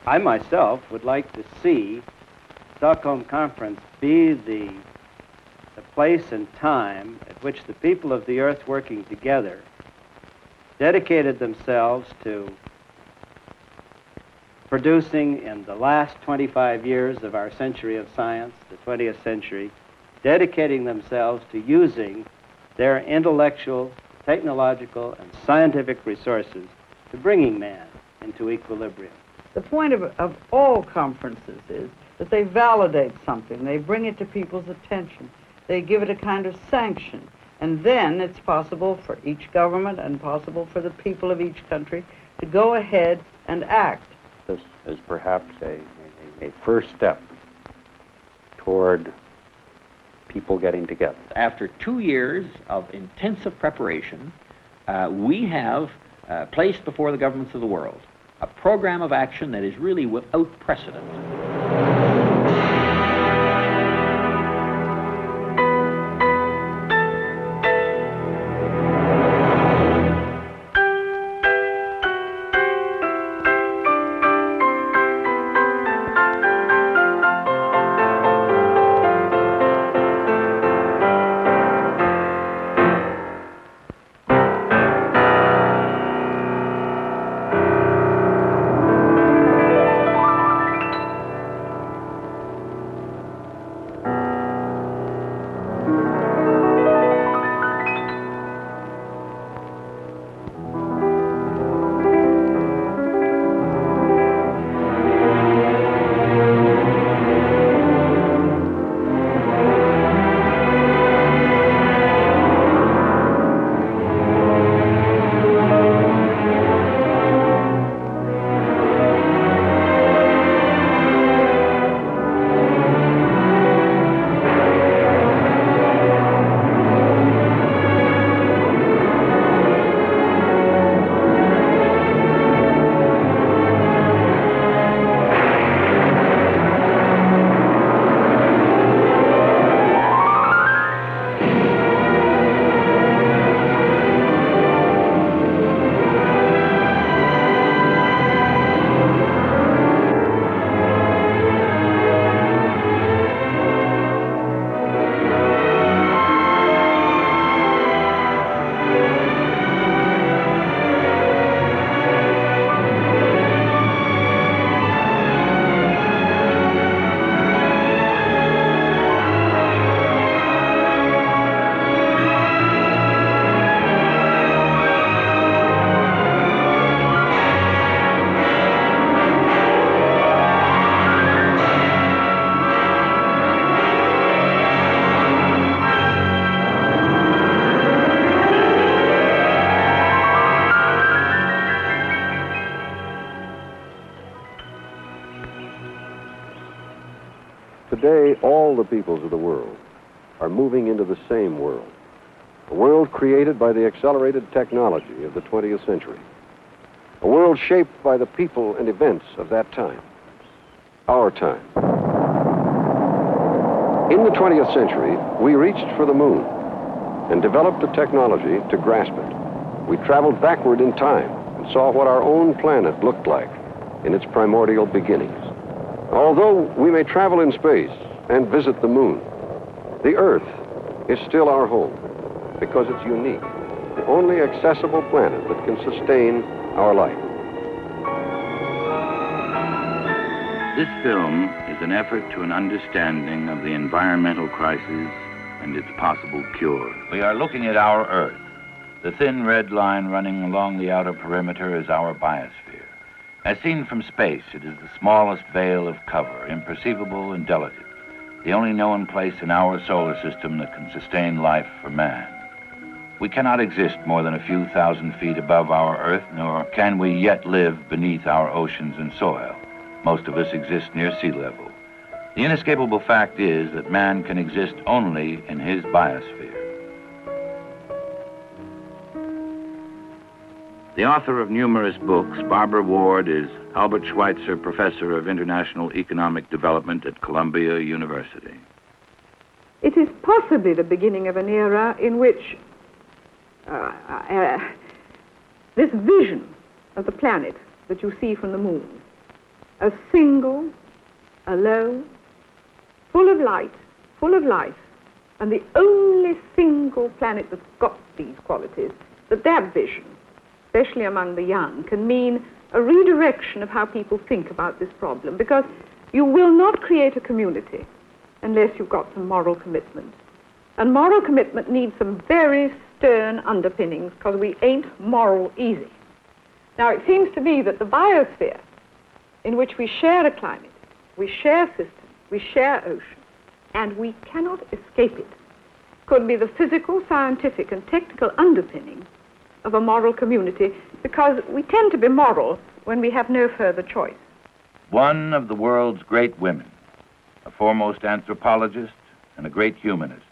I myself would like to see Stockholm Conference be the place and time at which the people of the earth working together dedicated themselves to producing in the last 25 years of our century of science, the 20th century, dedicating themselves to using their intellectual, technological, and scientific resources to bringing man into equilibrium. The point of all conferences is that they validate something, they bring it to people's attention, they give it a kind of sanction, and then it's possible for each government and possible for the people of each country to go ahead and act. This is perhaps a first step toward people getting together. After 2 years of intensive preparation, we have placed before the governments of the world a program of action that is really without precedent. Today, all the peoples of the world are moving into the same world, a world created by the accelerated technology of the 20th century, a world shaped by the people and events of that time, our time. In the 20th century, we reached for the moon and developed the technology to grasp it. We traveled backward in time and saw what our own planet looked like in its primordial beginnings. Although we may travel in space and visit the moon, the Earth is still our home because it's unique, the only accessible planet that can sustain our life. This film is an effort to an understanding of the environmental crisis and its possible cure. We are looking at our Earth. The thin red line running along the outer perimeter is our biosphere. As seen from space, it is the smallest veil of cover, imperceivable and delicate, the only known place in our solar system that can sustain life for man. We cannot exist more than a few thousand feet above our Earth, nor can we yet live beneath our oceans and soil. Most of us exist near sea level. The inescapable fact is that man can exist only in his biosphere. The author of numerous books, Barbara Ward, is Albert Schweitzer Professor of International Economic Development at Columbia University. It is possibly the beginning of an era in which this vision of the planet that you see from the moon a single, alone, full of light, full of life, and the only single planet that's got these qualities, that vision, especially among the young, can mean a redirection of how people think about this problem, because you will not create a community unless you've got some moral commitment. And moral commitment needs some very stern underpinnings, because we ain't moral easy. Now, it seems to me that the biosphere, in which we share a climate, we share systems, we share ocean, and we cannot escape it, could be the physical, scientific, and technical underpinning of a moral community, because we tend to be moral when we have no further choice. One of the world's great women, a foremost anthropologist and a great humanist,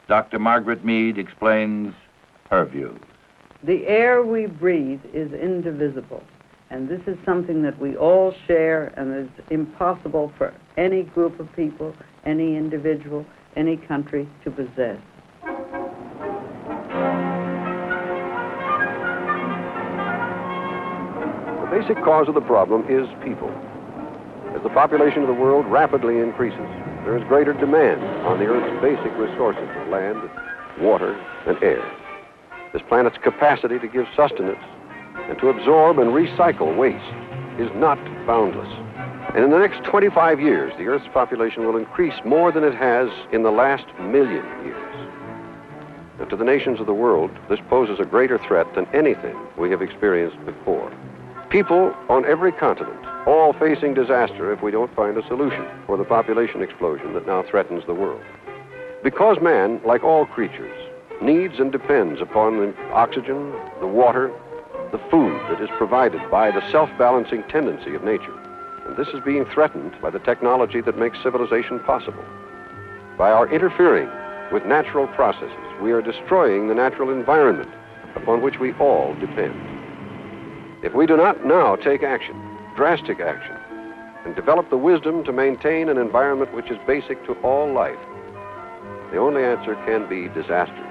Dr. Margaret Mead explains her views. The air we breathe is indivisible, and this is something that we all share and is impossible for any group of people, any individual, any country to possess. The basic cause of the problem is people. As the population of the world rapidly increases, there is greater demand on the Earth's basic resources of land, water, and air. This planet's capacity to give sustenance and to absorb and recycle waste is not boundless. And in the next 25 years, the Earth's population will increase more than it has in the last 1,000,000 years. And to the nations of the world, this poses a greater threat than anything we have experienced before. People on every continent, all facing disaster if we don't find a solution for the population explosion that now threatens the world. Because man, like all creatures, needs and depends upon the oxygen, the water, the food that is provided by the self-balancing tendency of nature. And this is being threatened by the technology that makes civilization possible. By our interfering with natural processes, we are destroying the natural environment upon which we all depend. If we do not now take action, drastic action, and develop the wisdom to maintain an environment which is basic to all life, the only answer can be disaster.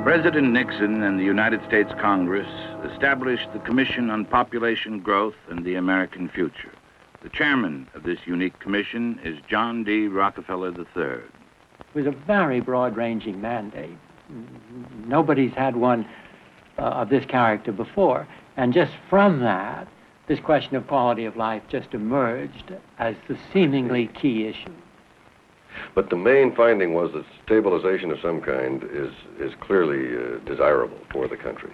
President Nixon and the United States Congress established the Commission on Population Growth and the American Future. The chairman of this unique commission is John D. Rockefeller III. It was a very broad-ranging mandate. Nobody's had one of this character before. And just from that, this question of quality of life just emerged as the seemingly key issue. But the main finding was that stabilization of some kind is clearly desirable for the country.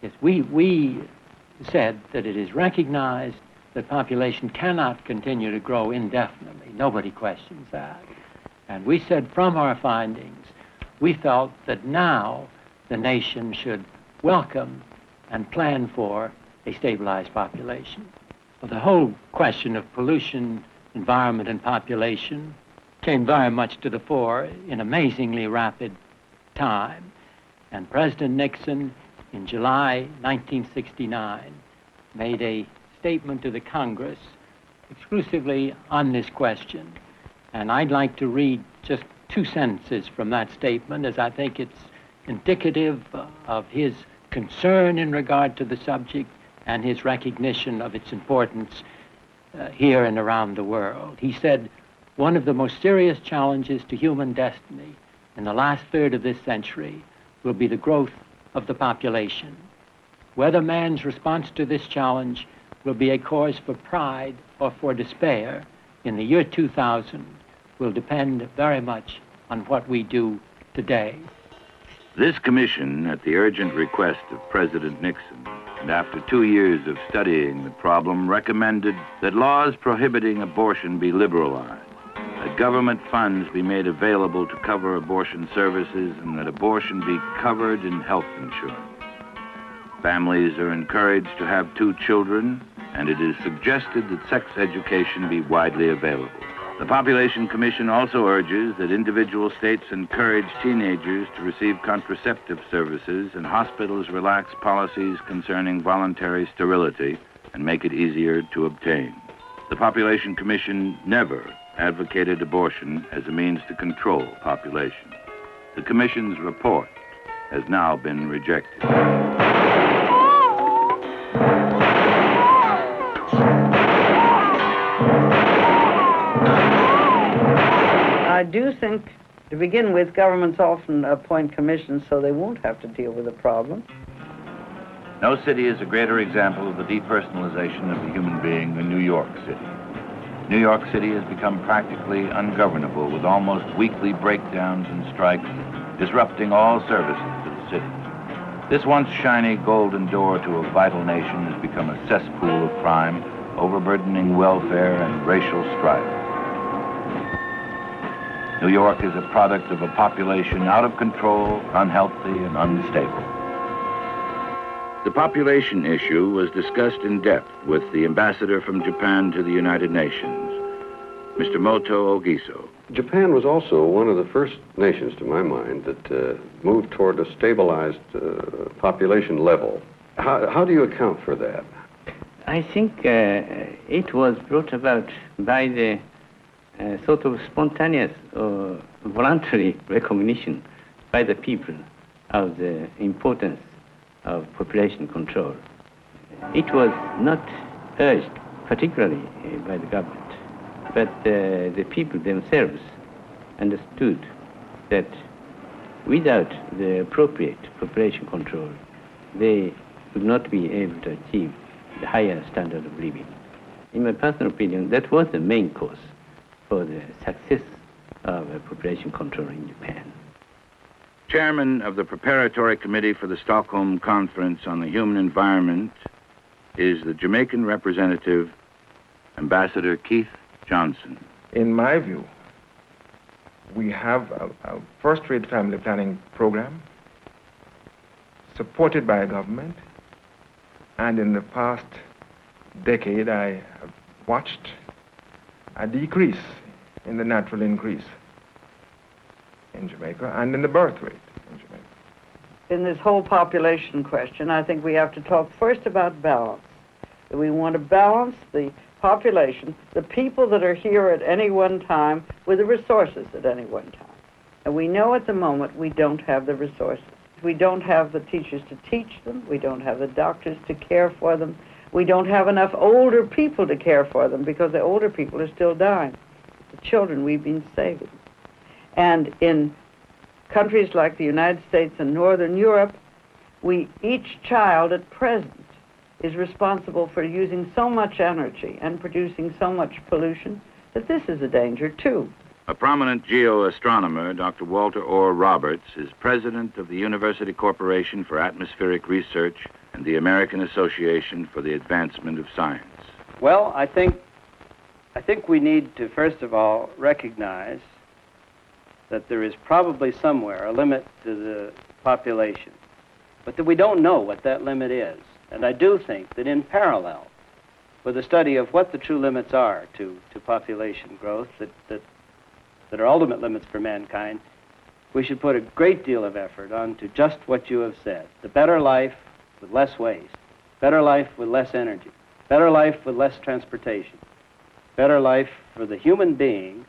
Yes, we said that it is recognized that population cannot continue to grow indefinitely. Nobody questions that. And we said from our findings, we felt that now the nation should welcome and plan for a stabilized population. Well, the whole question of pollution, environment, and population came very much to the fore in amazingly rapid time. And President Nixon, in July 1969, made a statement to the Congress exclusively on this question. And I'd like to read just 2 sentences from that statement, as I think it's indicative of his concern in regard to the subject and his recognition of its importance here and around the world. He said, "One of the most serious challenges to human destiny in the last third of this century will be the growth of the population. Whether man's response to this challenge will be a cause for pride or for despair in the year 2000 will depend very much on what we do today." This commission, at the urgent request of President Nixon, and after 2 years of studying the problem, recommended that laws prohibiting abortion be liberalized, that government funds be made available to cover abortion services, and that abortion be covered in health insurance. Families are encouraged to have 2 children, and it is suggested that sex education be widely available. The Population Commission also urges that individual states encourage teenagers to receive contraceptive services and hospitals relax policies concerning voluntary sterility and make it easier to obtain. The Population Commission never advocated abortion as a means to control population. The Commission's report has now been rejected. I do think, to begin with, governments often appoint commissions so they won't have to deal with the problem. No city is a greater example of the depersonalization of the human being than New York City. New York City has become practically ungovernable, with almost weekly breakdowns and strikes disrupting all services to the city. This once shiny golden door to a vital nation has become a cesspool of crime, overburdening welfare and racial strife. New York is a product of a population out of control, unhealthy, and unstable. The population issue was discussed in depth with the ambassador from Japan to the United Nations, Mr. Motoo Ogiso. Japan was also one of the first nations, to my mind, that moved toward a stabilized population level. How do you account for that? I think it was brought about by the sort of spontaneous or voluntary recognition by the people of the importance of population control. It was not urged particularly by the government, but the people themselves understood that without the appropriate population control, they would not be able to achieve the higher standard of living. In my personal opinion, that was the main cause for the success of population control in Japan. Chairman of the Preparatory Committee for the Stockholm Conference on the Human Environment is the Jamaican representative, Ambassador Keith Johnson. In my view, we have a first-rate family planning program supported by a government, and in the past decade I have watched a decrease in the natural increase in Jamaica and in the birth rate in Jamaica. In this whole population question, I think we have to talk first about balance. We want to balance the population, the people that are here at any one time, with the resources at any one time. And we know at the moment we don't have the resources. We don't have the teachers to teach them. We don't have the doctors to care for them. We don't have enough older people to care for them because the older people are still dying. The children we've been saving. And in countries like the United States and Northern Europe, each child at present is responsible for using so much energy and producing so much pollution that this is a danger too. A prominent geoastronomer, Dr. Walter Orr Roberts, is president of the University Corporation for Atmospheric Research and the American Association for the Advancement of Science. Well, I think we need to, first of all, recognize that there is probably somewhere a limit to the population, but that we don't know what that limit is. And I do think that in parallel with the study of what the true limits are to population growth, that are ultimate limits for mankind, we should put a great deal of effort onto just what you have said. The better life with less waste, better life with less energy, better life with less transportation, better life for the human being,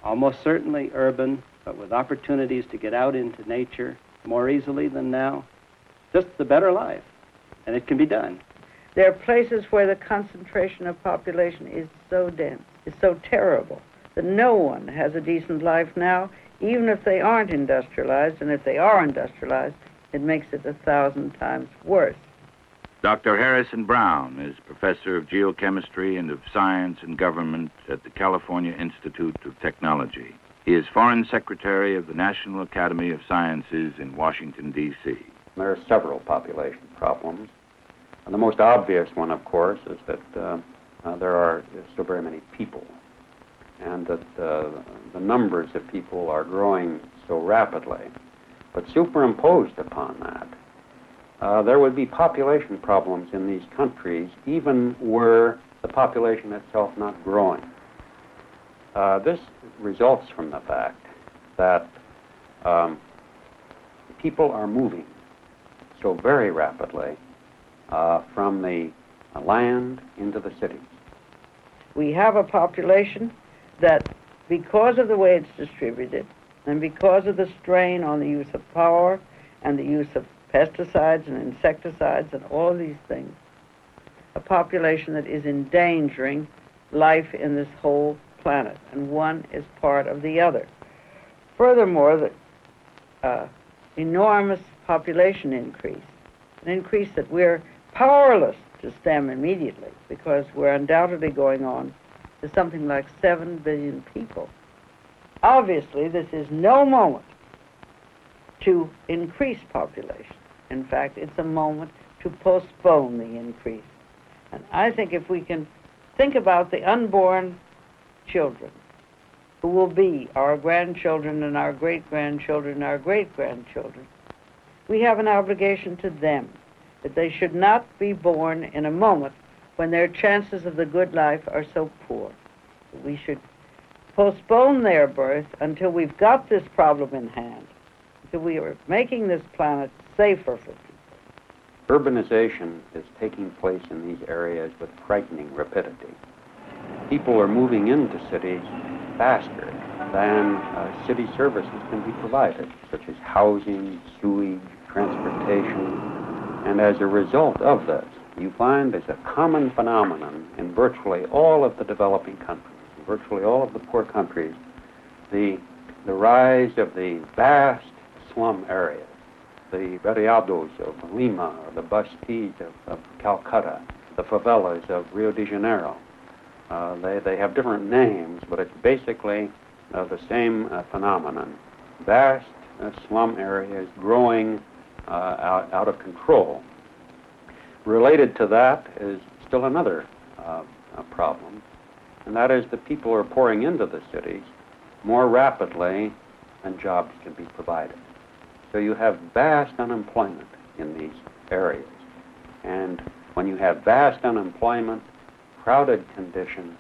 almost certainly urban, but with opportunities to get out into nature more easily than now. Just the better life. And it can be done. There are places where the concentration of population is so dense, is so terrible, that no one has a decent life now, even if they aren't industrialized, and if they are industrialized, it makes it 1,000 times worse. Dr. Harrison Brown is professor of geochemistry and of science and government at the California Institute of Technology. He is Foreign Secretary of the National Academy of Sciences in Washington, D.C. There are several population problems. And the most obvious one, of course, is that there are still very many people, and that the numbers of people are growing so rapidly. But superimposed upon that there would be population problems in these countries, even were the population itself not growing. This results from the fact that people are moving so very rapidly from the land into the cities. We have a population that, because of the way it's distributed, and because of the strain on the use of power and the use of pesticides and insecticides and all of these things, a population that is endangering life in this whole planet, and one is part of the other. Furthermore, the enormous population increase, an increase that we're powerless to stem immediately, because we're undoubtedly going on to something like 7 billion people. Obviously, this is no moment to increase population. In fact, it's a moment to postpone the increase. And I think if we can think about the unborn children who will be our grandchildren and our great-grandchildren and our great-grandchildren, we have an obligation to them that they should not be born in a moment when their chances of the good life are so poor. We should postpone their birth until we've got this problem in hand, until we are making this planet safer for people. Urbanization is taking place in these areas with frightening rapidity. People are moving into cities faster than city services can be provided, such as housing, sewage, transportation. And as a result of this, you find there's a common phenomenon in virtually all of the developing countries, in virtually all of the poor countries, the rise of the vast slum areas, the barriados of Lima, or the Bastis of Calcutta, the favelas of Rio de Janeiro. They have different names, but it's basically the same phenomenon. Vast slum areas growing out of control. Related to that is still another problem, and that is that people are pouring into the cities more rapidly than jobs can be provided. So you have vast unemployment in these areas. And when you have vast unemployment, crowded conditions,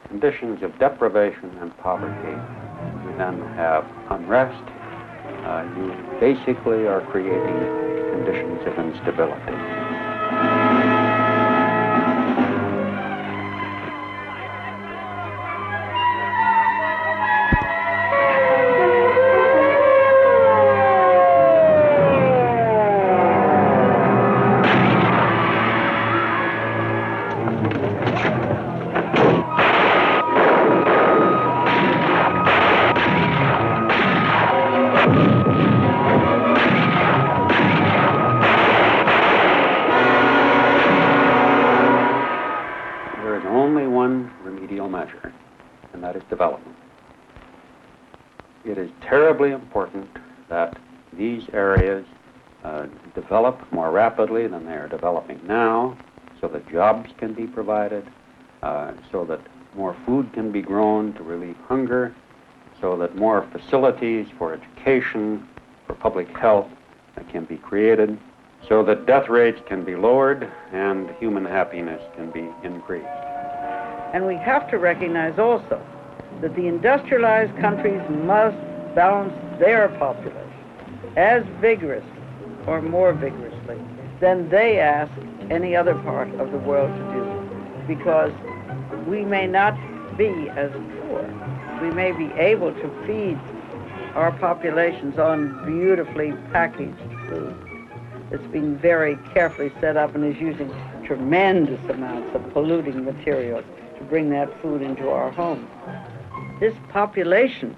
conditions of deprivation and poverty, you then have unrest. You basically are creating conditions of instability. Development. It is terribly important that these areas develop more rapidly than they are developing now, so that jobs can be provided, so that more food can be grown to relieve hunger, so that more facilities for education, for public health can be created, so that death rates can be lowered and human happiness can be increased. And we have to recognize also that the industrialized countries must balance their population as vigorously or more vigorously than they ask any other part of the world to do, because we may not be as poor. We may be able to feed our populations on beautifully packaged food that's been very carefully set up and is using tremendous amounts of polluting materials to bring that food into our homes. This population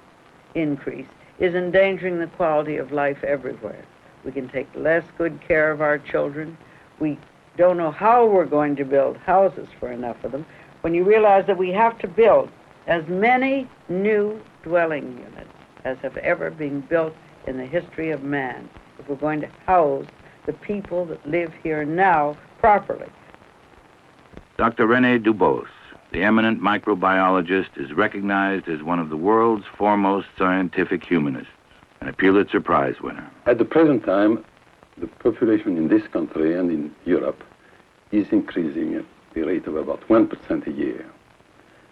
increase is endangering the quality of life everywhere. We can take less good care of our children. We don't know how we're going to build houses for enough of them. When you realize that we have to build as many new dwelling units as have ever been built in the history of man, if we're going to house the people that live here now properly. Dr. Rene Dubos, the eminent microbiologist, is recognized as one of the world's foremost scientific humanists and a Pulitzer Prize winner. At the present time, the population in this country and in Europe is increasing at the rate of about 1% a year,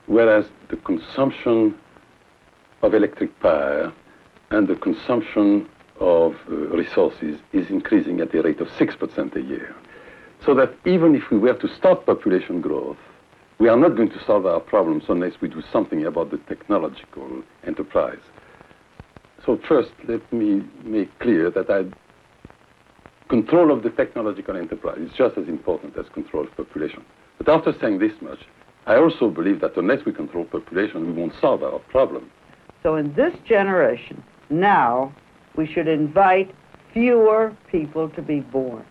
whereas the consumption of electric power and the consumption of resources is increasing at the rate of 6% a year. So that even if we were to stop population growth, we are not going to solve our problems unless we do something about the technological enterprise. So first, let me make clear that control of the technological enterprise is just as important as control of population. But after saying this much, I also believe that unless we control population, we won't solve our problem. So in this generation, now, we should invite fewer people to be born.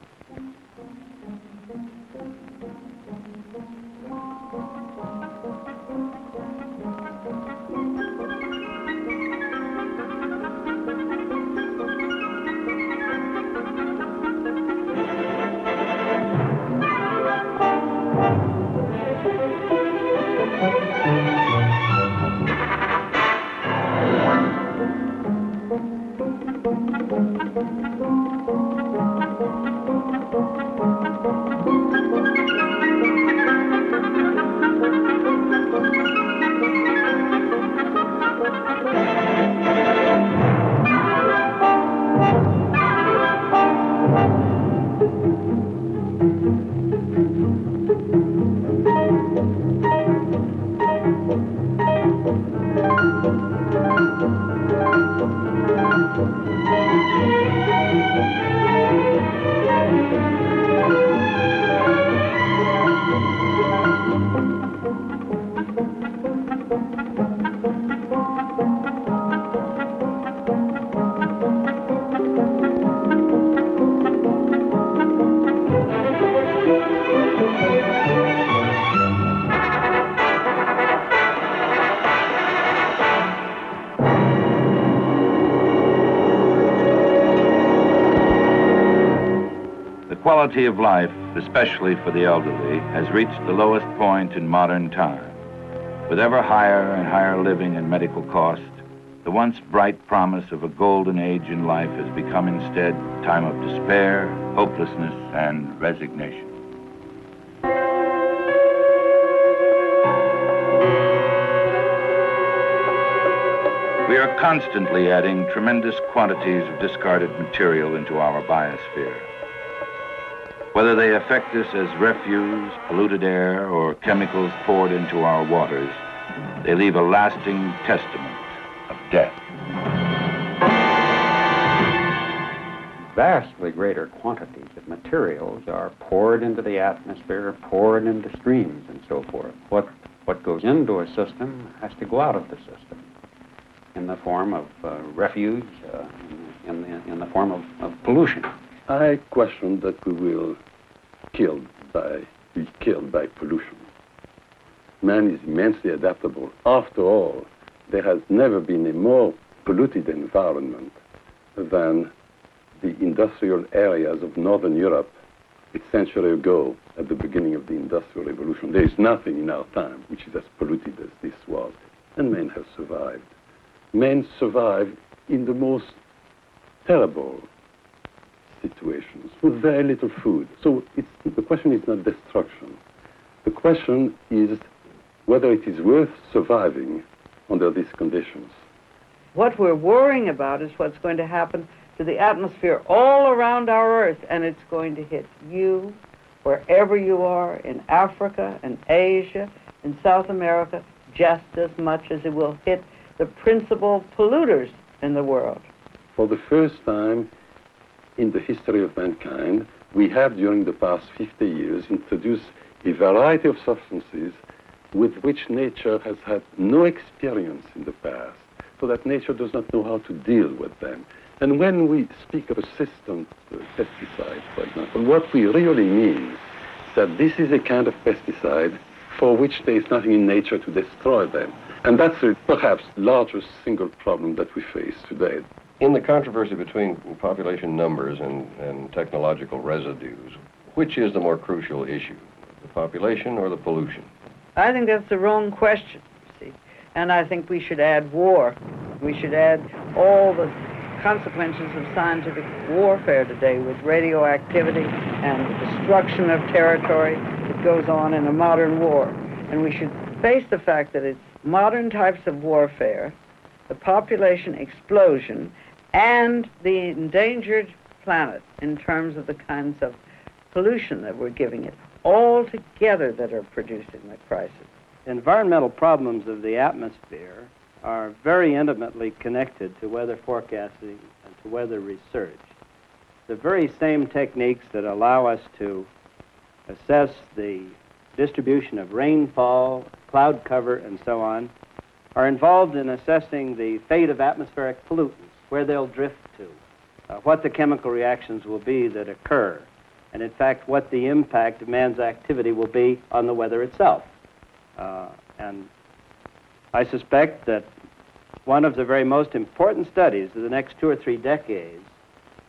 The quality of life, especially for the elderly, has reached the lowest point in modern time. With ever higher and higher living and medical cost, the once bright promise of a golden age in life has become instead a time of despair, hopelessness, and resignation. We are constantly adding tremendous quantities of discarded material into our biosphere. Whether they affect us as refuse, polluted air, or chemicals poured into our waters, they leave a lasting testament of death. Vastly greater quantities of materials are poured into the atmosphere, poured into streams, and so forth. What goes into a system has to go out of the system in the form of refuse, in the form of pollution. I question that we will be killed by pollution. Man is immensely adaptable. After all, there has never been a more polluted environment than the industrial areas of Northern Europe a century ago at the beginning of the Industrial Revolution. There is nothing in our time which is as polluted as this was, and men have survived. Men survived in the most terrible situations with very little food. So the question is not destruction. The question is whether it is worth surviving under these conditions. What we're worrying about is what's going to happen to the atmosphere all around our Earth, and it's going to hit you wherever you are, in Africa and Asia, in South America, just as much as it will hit the principal polluters in the world. For the first time in the history of mankind, we have during the past 50 years introduced a variety of substances with which nature has had no experience in the past, so that nature does not know how to deal with them. And when we speak of a persistent pesticide, for example, what we really mean is that this is a kind of pesticide for which there is nothing in nature to destroy them. And that's perhaps the largest single problem that we face today. In the controversy between population numbers and technological residues, which is the more crucial issue, the population or the pollution? I think that's the wrong question, see. And I think we should add war. We should add all the consequences of scientific warfare today with radioactivity and the destruction of territory that goes on in a modern war. And we should face the fact that it's modern types of warfare, the population explosion, and the endangered planet in terms of the kinds of pollution that we're giving it, all together that are producing the crisis. Environmental problems of the atmosphere are very intimately connected to weather forecasting and to weather research. The very same techniques that allow us to assess the distribution of rainfall, cloud cover, and so on, are involved in assessing the fate of atmospheric pollutants, where they'll drift to, what the chemical reactions will be that occur, and in fact what the impact of man's activity will be on the weather itself. And I suspect that one of the very most important studies of the next 2 or 3 decades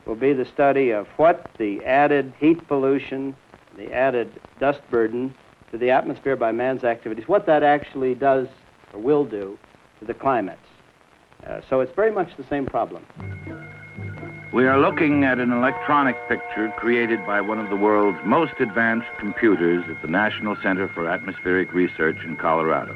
will be the study of what the added heat pollution, the added dust burden to the atmosphere by man's activities, what that actually does or will do to the climates. So it's very much the same problem. We are looking at an electronic picture created by one of the world's most advanced computers at the National Center for Atmospheric Research in Colorado.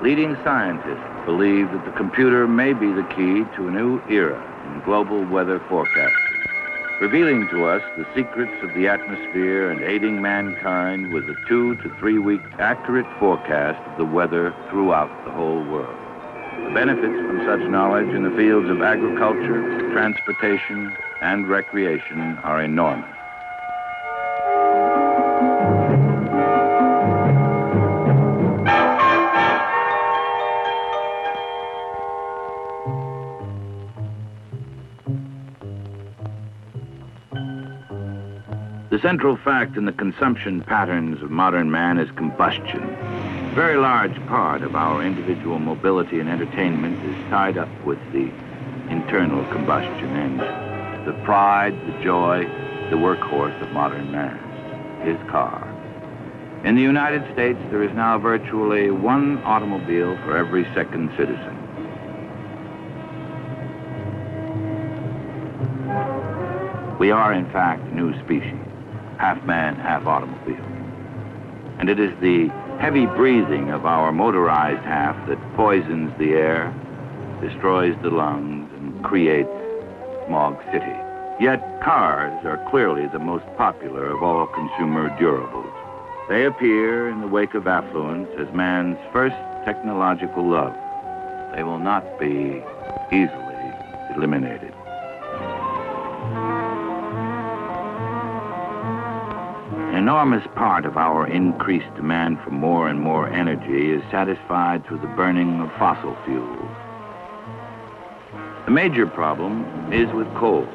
Leading scientists believe that the computer may be the key to a new era in global weather forecasting, revealing to us the secrets of the atmosphere and aiding mankind with a 2 to 3 week accurate forecast of the weather throughout the whole world. The benefits from such knowledge in the fields of agriculture, transportation, and recreation are enormous. The central fact in the consumption patterns of modern man is combustion. A very large part of our individual mobility and entertainment is tied up with the internal combustion engine, the pride, the joy, the workhorse of modern man, his car. In the United States, there is now virtually 1 automobile for every 2nd citizen. We are, in fact, a new species, half man, half automobile. And it is the heavy breathing of our motorized half that poisons the air, destroys the lungs, and creates Smog City. Yet cars are clearly the most popular of all consumer durables. They appear in the wake of affluence as man's first technological love. They will not be easily eliminated. An enormous part of our increased demand for more and more energy is satisfied through the burning of fossil fuels. The major problem is with coal.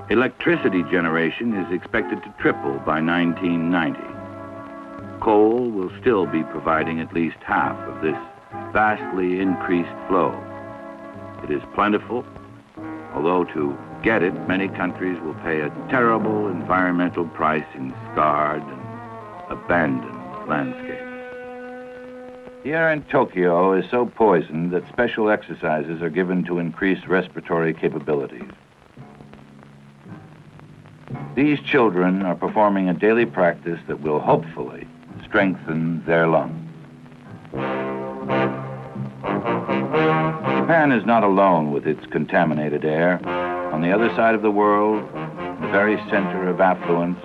Electricity generation is expected to triple by 1990. Coal will still be providing at least half of this vastly increased flow. It is plentiful, although to get it, many countries will pay a terrible environmental price in scarred and abandoned landscapes. The air in Tokyo is so poisoned that special exercises are given to increase respiratory capabilities. These children are performing a daily practice that will hopefully strengthen their lungs. Japan is not alone with its contaminated air. On the other side of the world, in the very center of affluence,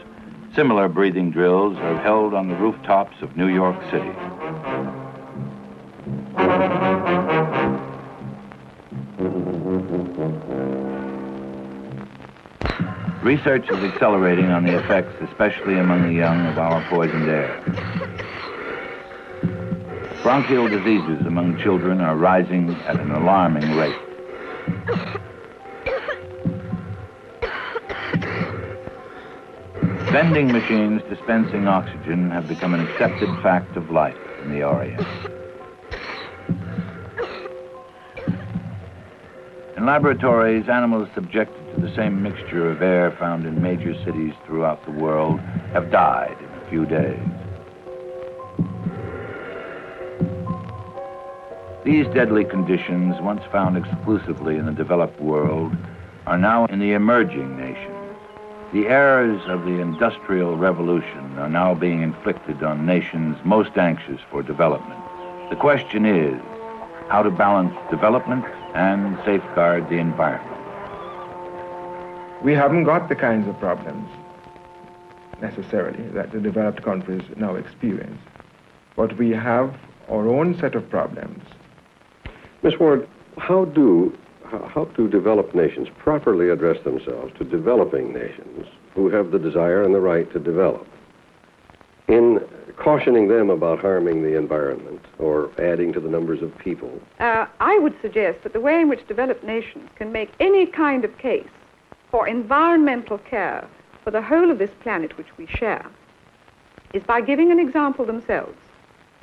similar breathing drills are held on the rooftops of New York City. Research is accelerating on the effects, especially among the young, of our poisoned air. Bronchial diseases among children are rising at an alarming rate. Vending machines dispensing oxygen have become an accepted fact of life in the Orient. In laboratories, animals subjected to the same mixture of air found in major cities throughout the world have died in a few days. These deadly conditions, once found exclusively in the developed world, are now in the emerging nations. The errors of the Industrial Revolution are now being inflicted on nations most anxious for development. The question is how to balance development and safeguard the environment. We haven't got the kinds of problems necessarily that the developed countries now experience, but we have our own set of problems. Ms. Ward, how do developed nations properly address themselves to developing nations who have the desire and the right to develop, in cautioning them about harming the environment or adding to the numbers of people? I would suggest that the way in which developed nations can make any kind of case for environmental care for the whole of this planet which we share is by giving an example themselves.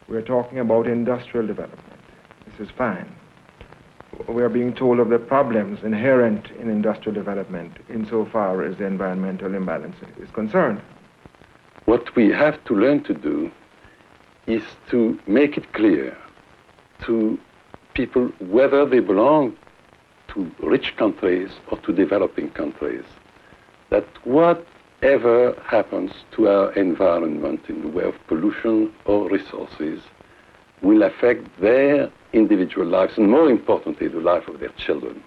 We're talking about industrial development. This is fine. We are being told of the problems inherent in industrial development insofar as the environmental imbalance is concerned. What we have to learn to do is to make it clear to people whether they belong to rich countries or to developing countries, that whatever happens to our environment in the way of pollution or resources will affect their individual lives and, more importantly, the life of their children.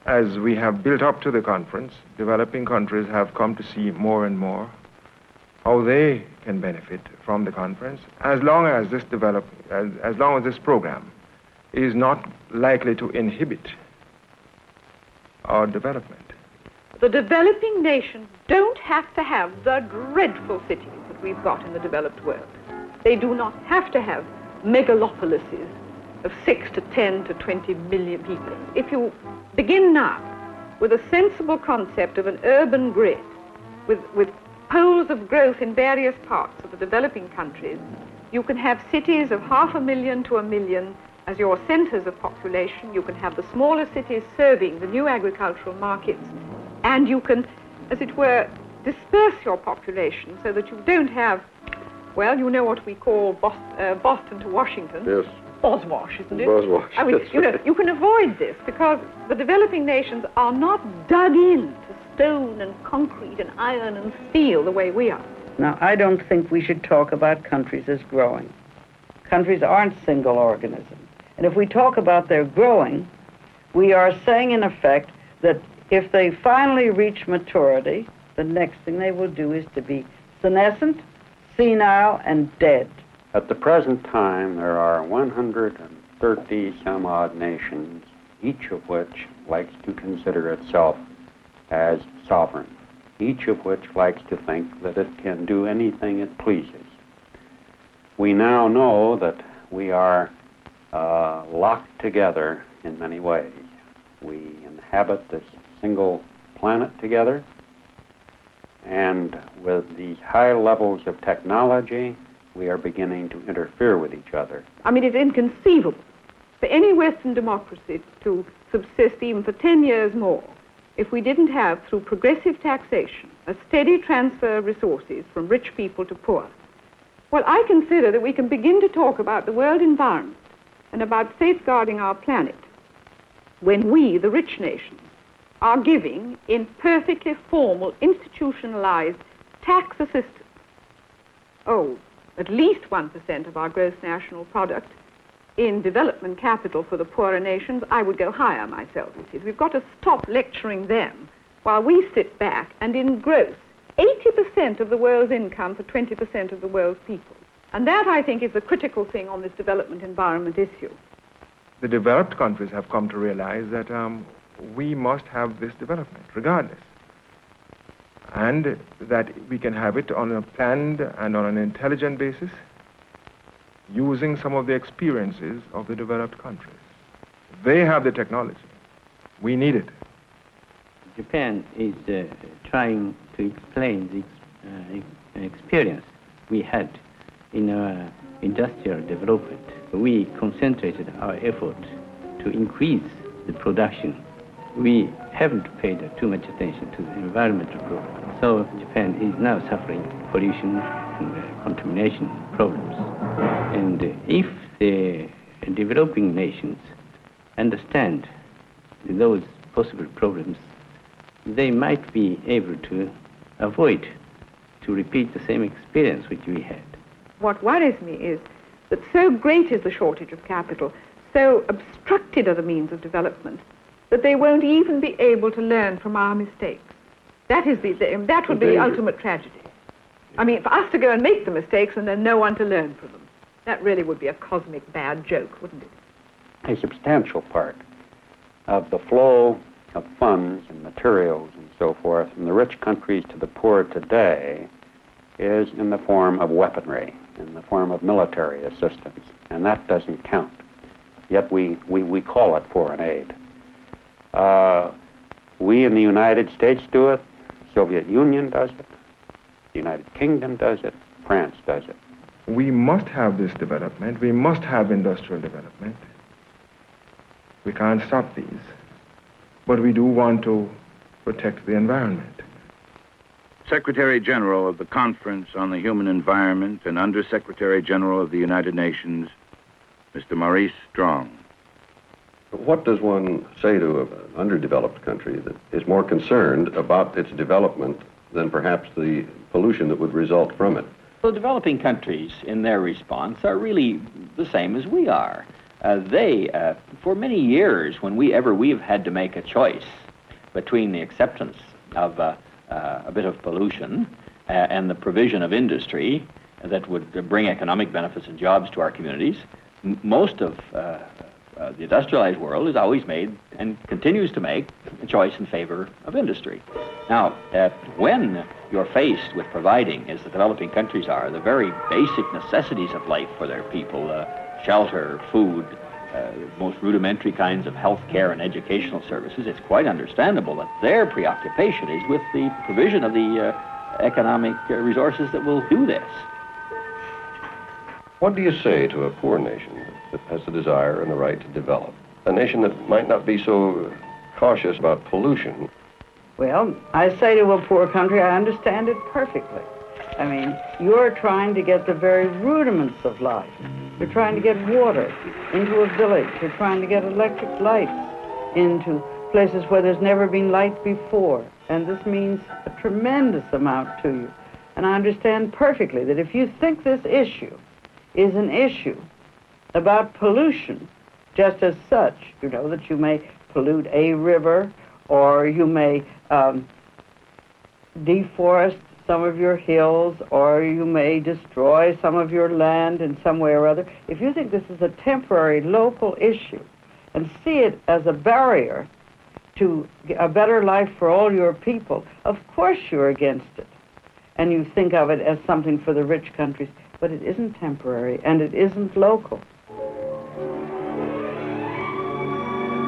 As we have built up to the conference, developing countries have come to see more and more how they can benefit from the conference, as long as this program is not likely to inhibit our development. The developing nations don't have to have the dreadful cities that we've got in the developed world. They do not have to have megalopolises of 6 to 10 to 20 million people. If you begin now with a sensible concept of an urban grid with poles of growth in various parts of the developing countries, you can have cities of 500,000 to 1 million as your centers of population. You can have the smaller cities serving the new agricultural markets, and you can, as it were, disperse your population so that you don't have, well, you know what we call Boston to Washington. Yes. Boswash, isn't it? Boswash. I mean, you can avoid this because the developing nations are not dug into stone and concrete and iron and steel the way we are. Now, I don't think we should talk about countries as growing. Countries aren't single organisms. And if we talk about their growing, we are saying, in effect, that if they finally reach maturity, the next thing they will do is to be senescent, senile, and dead. At the present time, there are 130 some odd nations, each of which likes to consider itself as sovereign, each of which likes to think that it can do anything it pleases. We now know that we are locked together in many ways. We inhabit this single planet together, and with these high levels of technology, we are beginning to interfere with each other. I mean, it's inconceivable for any Western democracy to subsist even for 10 years more if we didn't have, through progressive taxation, a steady transfer of resources from rich people to poor. Well, I consider that we can begin to talk about the world environment and about safeguarding our planet when we, the rich nations, are giving in perfectly formal, institutionalized tax assistance. Oh, at least 1% of our gross national product in development capital for the poorer nations. I would go higher myself. We've got to stop lecturing them while we sit back and engross 80% of the world's income for 20% of the world's people. And that, I think, is the critical thing on this development environment issue. The developed countries have come to realize that we must have this development regardless, and that we can have it on a planned and on an intelligent basis using some of the experiences of the developed countries. They have the technology. We need it. Japan is trying to explain the experience we had in our industrial development. We concentrated our effort to increase the production. We haven't paid too much attention to the environmental problem. So Japan is now suffering pollution and contamination problems. And if the developing nations understand those possible problems, they might be able to avoid to repeat the same experience which we had. What worries me is that so great is the shortage of capital, so obstructed are the means of development, that they won't even be able to learn from our mistakes. That would be the ultimate tragedy. I mean, for us to go and make the mistakes and then no one to learn from them. That really would be a cosmic bad joke, wouldn't it? A substantial part of the flow of funds and materials and so forth from the rich countries to the poor today is in the form of weaponry, in the form of military assistance, and that doesn't count. Yet we call it foreign aid. We in the United States do it, Soviet Union does it, the United Kingdom does it, France does it. We must have this development. We must have industrial development. We can't stop these. But we do want to protect the environment. Secretary General of the Conference on the Human Environment and Under-Secretary General of the United Nations, Mr. Maurice Strong. What does one say to an underdeveloped country that is more concerned about its development than perhaps the pollution that would result from it? The developing countries, in their response, are really the same as we are. For many years, when we have had to make a choice between the acceptance of a bit of pollution and the provision of industry that would bring economic benefits and jobs to our communities, most of the industrialized world has always made and continues to make a choice in favor of industry. Now, when you're faced with providing, as the developing countries are, the very basic necessities of life for their people, shelter, food, most rudimentary kinds of health care and educational services, it's quite understandable that their preoccupation is with the provision of the economic resources that will do this. What do you say to a poor nation that has the desire and the right to develop? A nation that might not be so cautious about pollution. Well, I say to a poor country, I understand it perfectly. I mean, you're trying to get the very rudiments of life. You're trying to get water into a village. You're trying to get electric lights into places where there's never been light before. And this means a tremendous amount to you. And I understand perfectly that if you think this issue is an issue about pollution, just as such, you know, that you may pollute a river or you may deforest some of your hills, or you may destroy some of your land in some way or other. If you think this is a temporary local issue and see it as a barrier to a better life for all your people, of course you're against it. And you think of it as something for the rich countries, but it isn't temporary and it isn't local.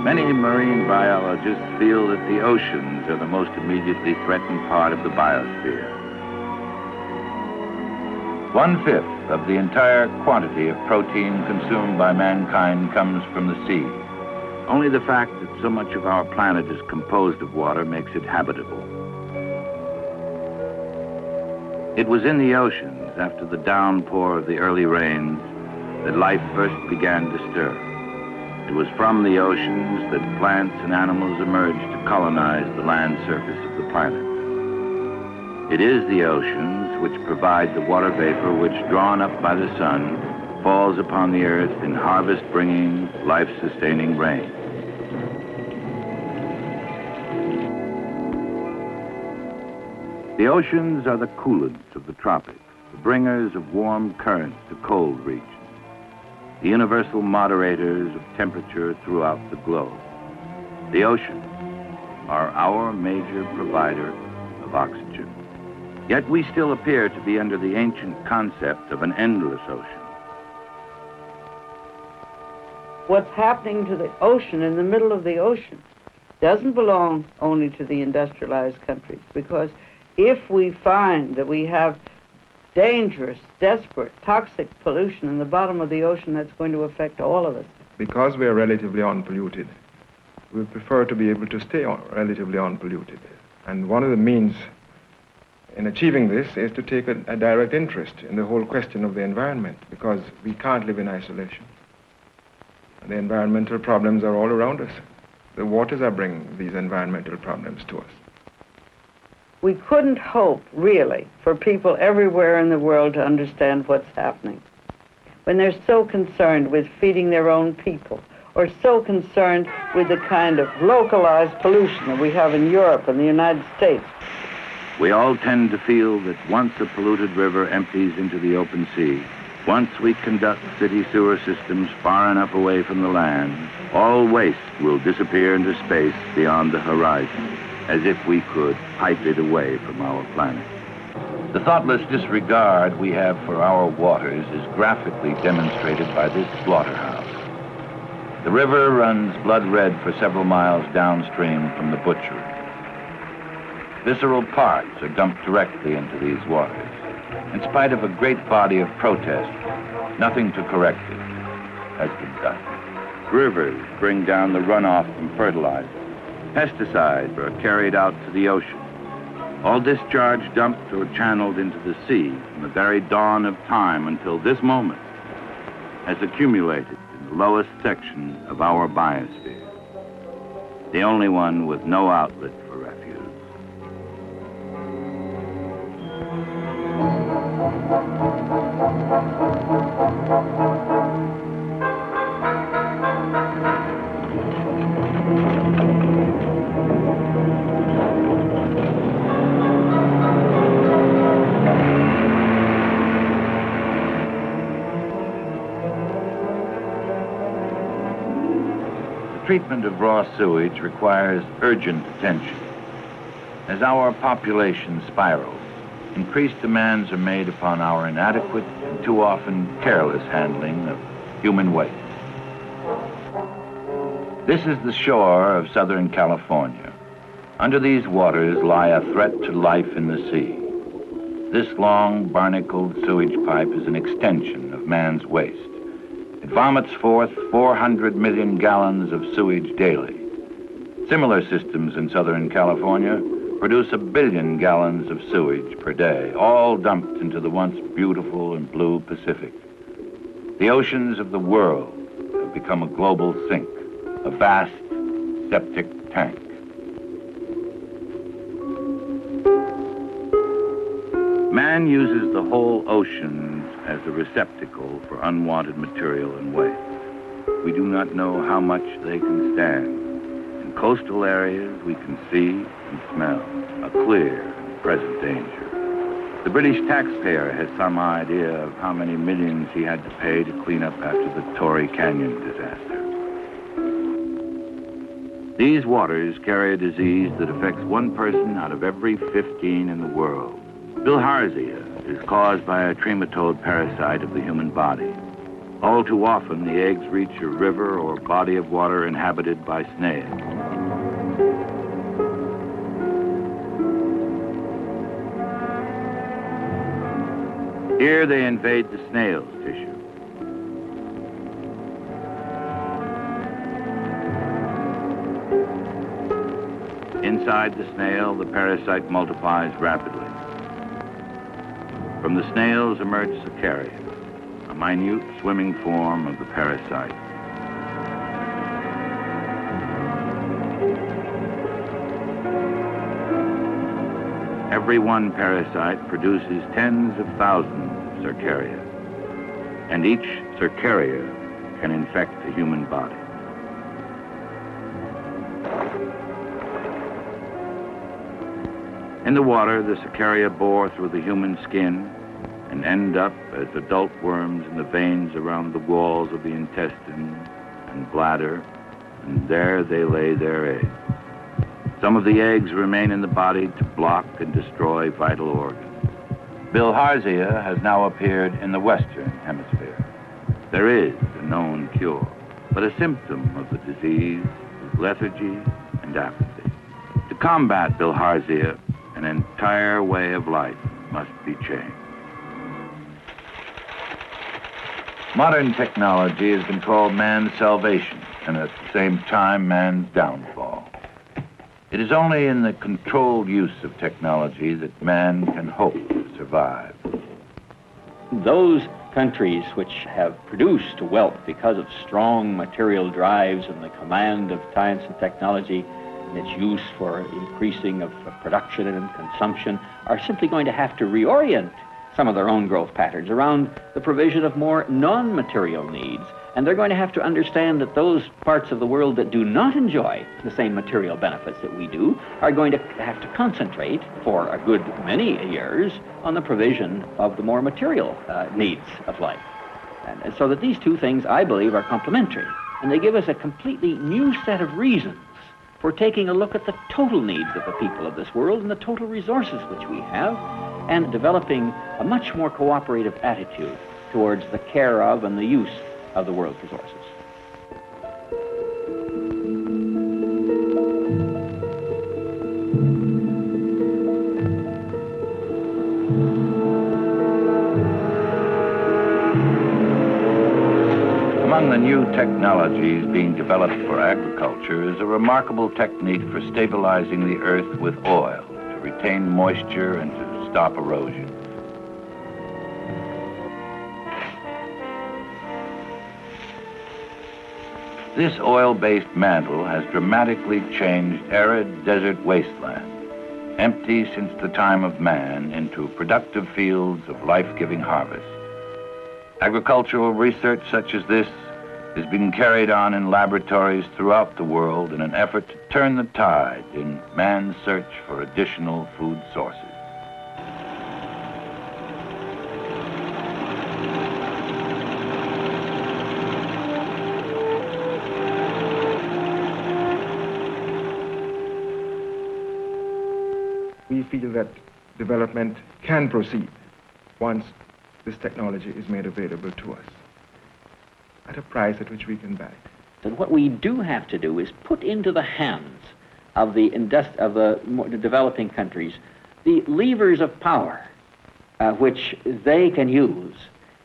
Many marine biologists feel that the oceans are the most immediately threatened part of the biosphere. 1/5 of the entire quantity of protein consumed by mankind comes from the sea. Only the fact that so much of our planet is composed of water makes it habitable. It was in the oceans, after the downpour of the early rains, that life first began to stir. It was from the oceans that plants and animals emerged to colonize the land surface of the planet. It is the oceans which provide the water vapor which, drawn up by the sun, falls upon the earth in harvest-bringing, life-sustaining rain. The oceans are the coolants of the tropics, the bringers of warm currents to cold regions, the universal moderators of temperature throughout the globe. The oceans are our major provider of oxygen. Yet we still appear to be under the ancient concept of an endless ocean. What's happening to the ocean, in the middle of the ocean, doesn't belong only to the industrialized countries, because if we find that we have dangerous, desperate, toxic pollution in the bottom of the ocean, that's going to affect all of us. Because we are relatively unpolluted, we prefer to be able to stay relatively unpolluted. And one of the means in achieving this is to take a direct interest in the whole question of the environment, because we can't live in isolation. The environmental problems are all around us. The waters are bringing these environmental problems to us. We couldn't hope, really, for people everywhere in the world to understand what's happening when they're so concerned with feeding their own people, or so concerned with the kind of localized pollution that we have in Europe and the United States. We all tend to feel that once a polluted river empties into the open sea, once we conduct city sewer systems far enough away from the land, all waste will disappear into space beyond the horizon, as if we could pipe it away from our planet. The thoughtless disregard we have for our waters is graphically demonstrated by this slaughterhouse. The river runs blood red for several miles downstream from the butchery. Visceral parts are dumped directly into these waters. In spite of a great body of protest, nothing to correct it has been done. Rivers bring down the runoff from fertilizer. Pesticides are carried out to the ocean. All discharge dumped or channeled into the sea from the very dawn of time until this moment has accumulated in the lowest section of our biosphere, the only one with no outlet for refuse. Treatment of raw sewage requires urgent attention. As our population spirals, increased demands are made upon our inadequate and too often careless handling of human waste. This is the shore of Southern California. Under these waters lie a threat to life in the sea. This long, barnacled sewage pipe is an extension of man's waste. It vomits forth 400 million gallons of sewage daily. Similar systems in Southern California produce 1 billion gallons of sewage per day, all dumped into the once beautiful and blue Pacific. The oceans of the world have become a global sink, a vast septic tank. Man uses the whole oceans as a receptacle for unwanted material and waste. We do not know how much they can stand. In coastal areas, we can see and smell a clear and present danger. The British taxpayer has some idea of how many millions he had to pay to clean up after the Torrey Canyon disaster. These waters carry a disease that affects 1 person out of every 15 in the world. Bilharzia is caused by a trematode parasite of the human body. All too often, the eggs reach a river or body of water inhabited by snails. Here they invade the snail's tissue. Inside the snail, the parasite multiplies rapidly. From the snails emerge Cercaria, a minute swimming form of the parasite. Every one parasite produces tens of thousands of Cercaria, and each Cercaria can infect the human body. In the water, the Cercaria bore through the human skin and end up as adult worms in the veins around the walls of the intestine and bladder, and there they lay their eggs. Some of the eggs remain in the body to block and destroy vital organs. Bilharzia has now appeared in the Western Hemisphere. There is a known cure, but a symptom of the disease is lethargy and apathy. To combat Bilharzia, an entire way of life must be changed. Modern technology has been called man's salvation, and at the same time, man's downfall. It is only in the controlled use of technology that man can hope to survive. Those countries which have produced wealth because of strong material drives and the command of science and technology and its use for increasing of production and consumption are simply going to have to reorient some of their own growth patterns around the provision of more non-material needs. And they're going to have to understand that those parts of the world that do not enjoy the same material benefits that we do are going to have to concentrate for a good many years on the provision of the more material needs of life. And so that these two things, I believe, are complementary. And they give us a completely new set of reasons for taking a look at the total needs of the people of this world and the total resources which we have, and developing a much more cooperative attitude towards the care of and the use of the world's resources. Among the new technologies being developed for agriculture is a remarkable technique for stabilizing the earth with oil to retain moisture and to stop erosion. This oil-based mantle has dramatically changed arid desert wasteland, empty since the time of man, into productive fields of life-giving harvest. Agricultural research such as this is being carried on in laboratories throughout the world in an effort to turn the tide in man's search for additional food sources. We feel that development can proceed once this technology is made available to us at a price at which we can buy it. And what we do have to do is put into the hands of the developing countries the levers of power which they can use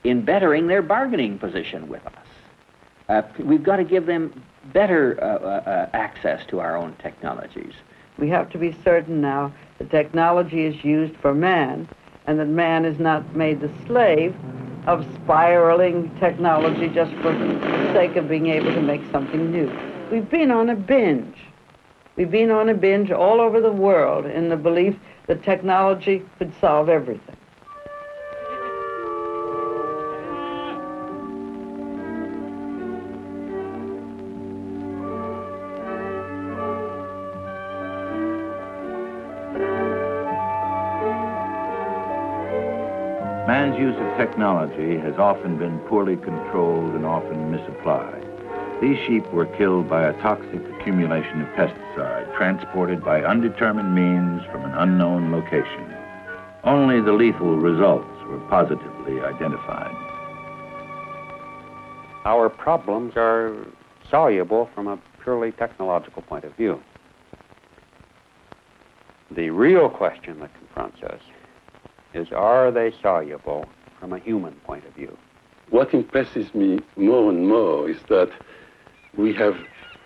in bettering their bargaining position with us. We've got to give them better access to our own technologies. We have to be certain now that technology is used for man, and that man is not made the slave of spiraling technology just for the sake of being able to make something new. We've been on a binge. We've been on a binge all over the world in the belief that technology could solve everything. Man's use of technology has often been poorly controlled and often misapplied. These sheep were killed by a toxic accumulation of pesticide transported by undetermined means from an unknown location. Only the lethal results were positively identified. Our problems are soluble from a purely technological point of view. The real question that confronts us is, are they soluble from a human point of view? What impresses me more and more is that we have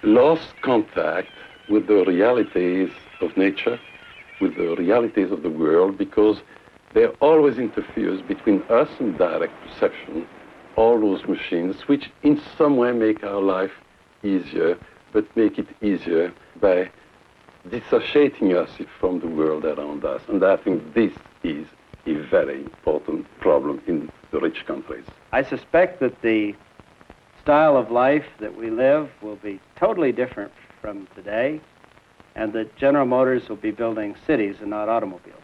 lost contact with the realities of nature, with the realities of the world, because there always interferes between us and direct perception, all those machines which in some way make our life easier, but make it easier by dissociating us from the world around us. And I think this is a very important problem in the rich countries. I suspect that the style of life that we live will be totally different from today, and that General Motors will be building cities and not automobiles.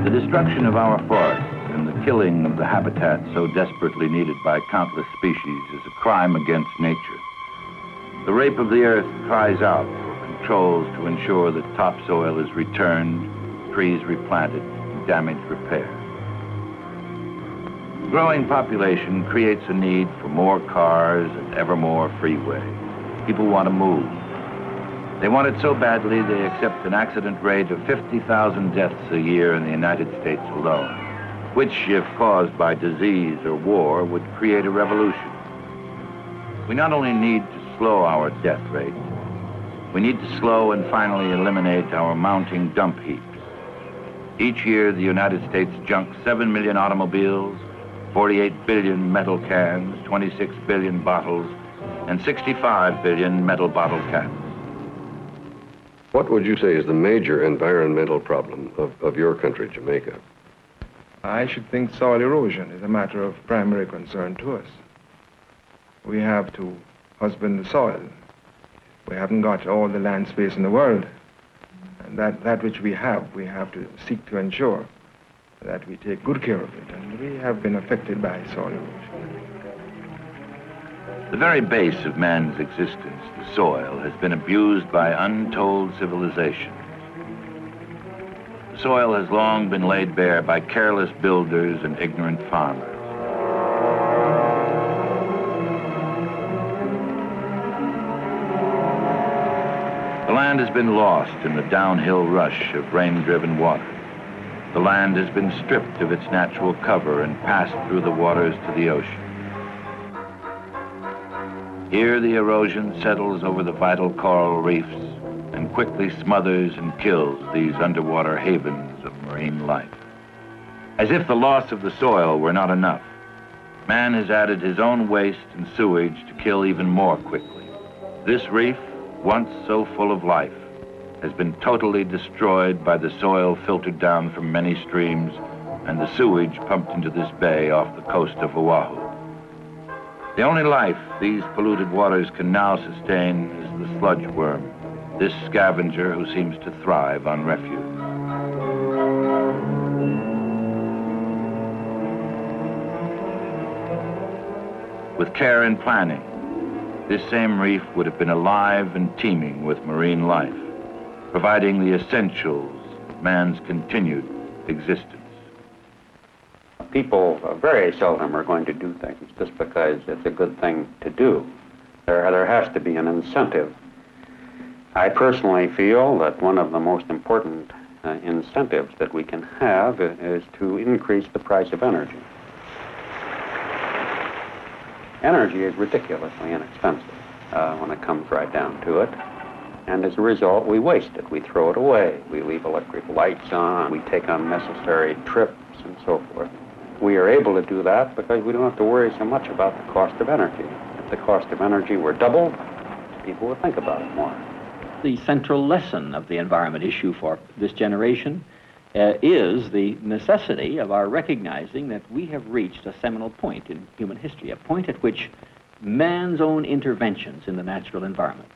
The destruction of our forests and the killing of the habitat so desperately needed by countless species is a crime against nature. The rape of the earth cries out for controls to ensure that topsoil is returned, trees replanted, and damage repaired. The growing population creates a need for more cars and ever more freeway. People want to move. They want it so badly they accept an accident rate of 50,000 deaths a year in the United States alone, which, if caused by disease or war, would create a revolution. We not only need to slow our death rate, we need to slow and finally eliminate our mounting dump heaps. Each year, the United States junks 7 million automobiles, 48 billion metal cans, 26 billion bottles, and 65 billion metal bottle caps. What would you say is the major environmental problem of your country, Jamaica? I should think soil erosion is a matter of primary concern to us. We have to husband the soil. We haven't got all the land space in the world. And that which we have to seek to ensure that we take good care of it. And we have been affected by soil erosion. The very base of man's existence, the soil, has been abused by untold civilizations. The soil has long been laid bare by careless builders and ignorant farmers. The land has been lost in the downhill rush of rain-driven water. The land has been stripped of its natural cover and passed through the waters to the ocean. Here the erosion settles over the vital coral reefs and quickly smothers and kills these underwater havens of marine life. As if the loss of the soil were not enough, man has added his own waste and sewage to kill even more quickly. This reef, once so full of life, has been totally destroyed by the soil filtered down from many streams and the sewage pumped into this bay off the coast of Oahu. The only life these polluted waters can now sustain is the sludge worm, this scavenger who seems to thrive on refuse. With care and planning, this same reef would have been alive and teeming with marine life, providing the essentials of man's continued existence. People very seldom are going to do things just because it's a good thing to do. There has to be an incentive. I personally feel that one of the most important incentives that we can have is to increase the price of energy. Energy is ridiculously inexpensive when it comes right down to it. And as a result, we waste it. We throw it away. We leave electric lights on. We take unnecessary trips and so forth. We are able to do that because we don't have to worry so much about the cost of energy. If the cost of energy were doubled, people would think about it more. The central lesson of the environment issue for this generation is the necessity of our recognizing that we have reached a seminal point in human history, a point at which man's own interventions in the natural environment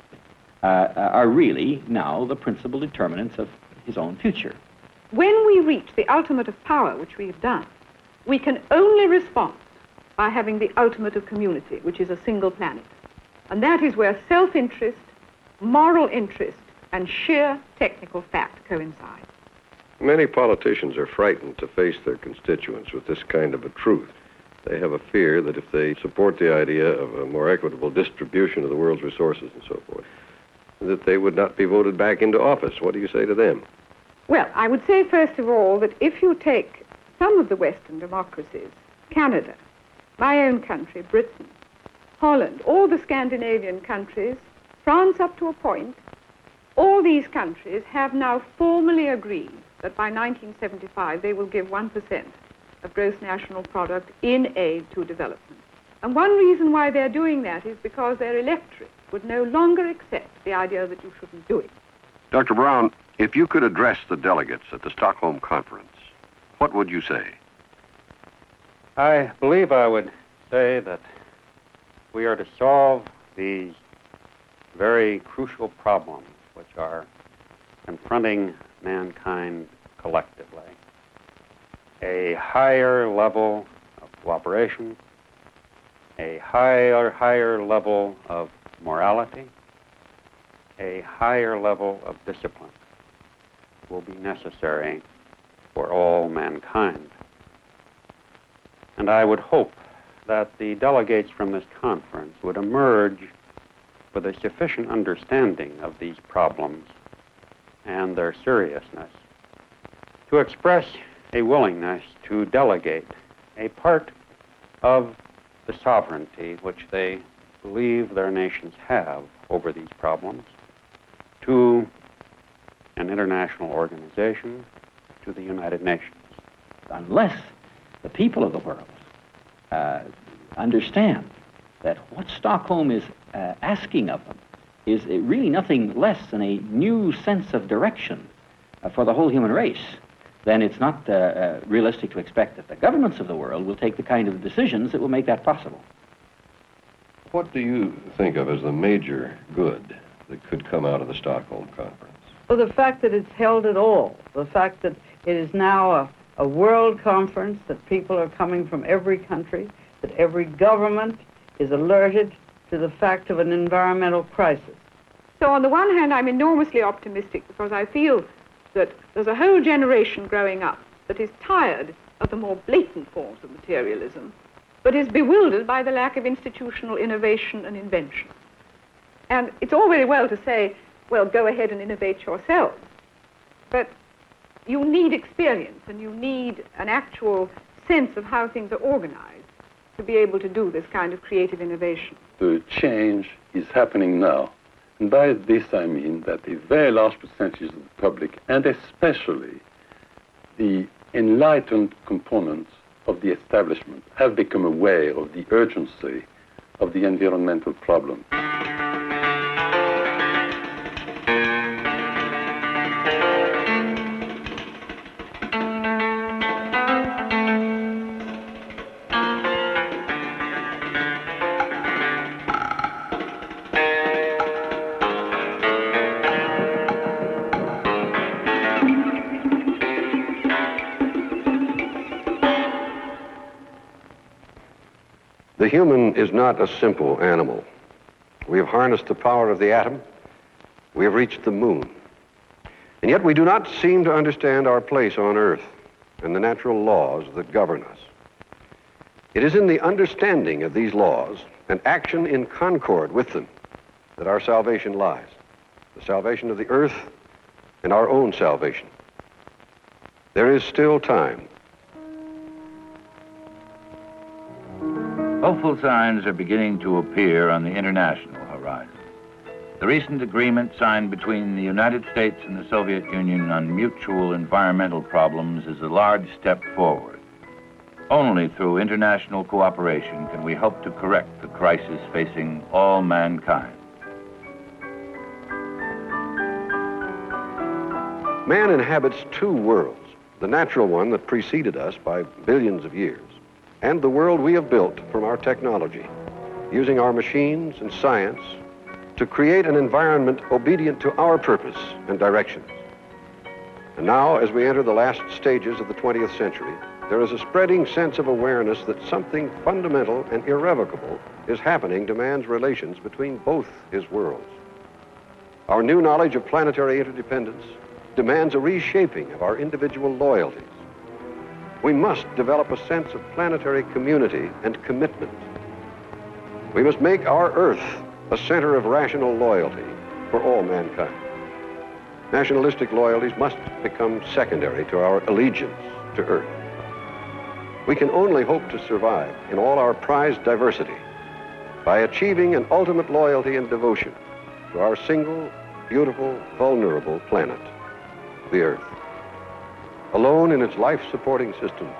are really now the principal determinants of his own future. When we reach the ultimate of power, which we have done, we can only respond by having the ultimate of community, which is a single planet. And that is where self-interest, moral interest, and sheer technical fact coincide. Many politicians are frightened to face their constituents with this kind of a truth. They have a fear that if they support the idea of a more equitable distribution of the world's resources and so forth, that they would not be voted back into office. What do you say to them? Well, I would say, first of all, that if you take some of the Western democracies, Canada, my own country, Britain, Holland, all the Scandinavian countries, France up to a point, all these countries have now formally agreed that by 1975 they will give 1% of gross national product in aid to development. And one reason why they're doing that is because their electorate would no longer accept the idea that you shouldn't do it. Dr. Brown, if you could address the delegates at the Stockholm conference, what would you say? I believe I would say that we are to solve these very crucial problems which are confronting mankind collectively. A higher level of cooperation, a higher level of morality, a higher level of discipline will be necessary for all mankind. And I would hope that the delegates from this conference would emerge with a sufficient understanding of these problems and their seriousness to express a willingness to delegate a part of the sovereignty which they believe their nations have over these problems to an international organization, to the United Nations. Unless the people of the world understand that what Stockholm is asking of them is really nothing less than a new sense of direction for the whole human race, then it's not realistic to expect that the governments of the world will take the kind of decisions that will make that possible. What do you think of as the major good that could come out of the Stockholm Conference? Well, the fact that it's held at all, the fact that it is now a world conference, that people are coming from every country, that every government is alerted to the fact of an environmental crisis. So on the one hand, I'm enormously optimistic because I feel that there's a whole generation growing up that is tired of the more blatant forms of materialism, but is bewildered by the lack of institutional innovation and invention. And it's all very well to say, well, go ahead and innovate yourselves, but you need experience and you need an actual sense of how things are organized to be able to do this kind of creative innovation. The change is happening now. And by this I mean that a very large percentage of the public, and especially the enlightened components of the establishment, have become aware of the urgency of the environmental problem. The human is not a simple animal. We have harnessed the power of the atom. We have reached the moon. And yet we do not seem to understand our place on Earth and the natural laws that govern us. It is in the understanding of these laws and action in concord with them that our salvation lies. The salvation of the Earth and our own salvation. There is still time. Hopeful signs are beginning to appear on the international horizon. The recent agreement signed between the United States and the Soviet Union on mutual environmental problems is a large step forward. Only through international cooperation can we hope to correct the crisis facing all mankind. Man inhabits two worlds, the natural one that preceded us by billions of years, and the world we have built from our technology, using our machines and science to create an environment obedient to our purpose and directions. And now, as we enter the last stages of the 20th century, there is a spreading sense of awareness that something fundamental and irrevocable is happening to man's relations between both his worlds. Our new knowledge of planetary interdependence demands a reshaping of our individual loyalties. We must develop a sense of planetary community and commitment. We must make our Earth a center of rational loyalty for all mankind. Nationalistic loyalties must become secondary to our allegiance to Earth. We can only hope to survive in all our prized diversity by achieving an ultimate loyalty and devotion to our single, beautiful, vulnerable planet, the Earth. Alone in its life-supporting systems,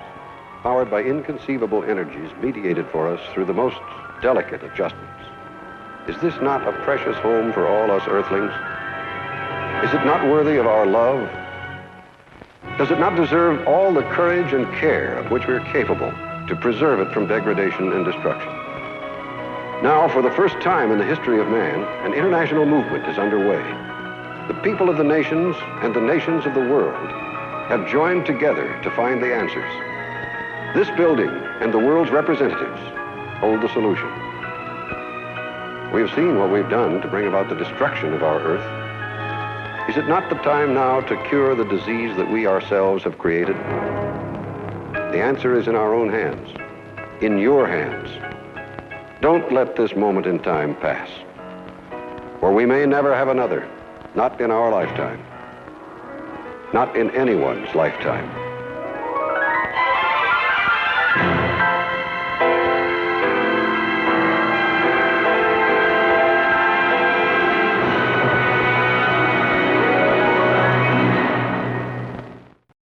powered by inconceivable energies mediated for us through the most delicate adjustments. Is this not a precious home for all us Earthlings? Is it not worthy of our love? Does it not deserve all the courage and care of which we are capable to preserve it from degradation and destruction? Now, for the first time in the history of man, an international movement is underway. The people of the nations and the nations of the world have joined together to find the answers. This building and the world's representatives hold the solution. We have seen what we've done to bring about the destruction of our Earth. Is it not the time now to cure the disease that we ourselves have created? The answer is in our own hands, in your hands. Don't let this moment in time pass. For we may never have another, not in our lifetime, not in anyone's lifetime.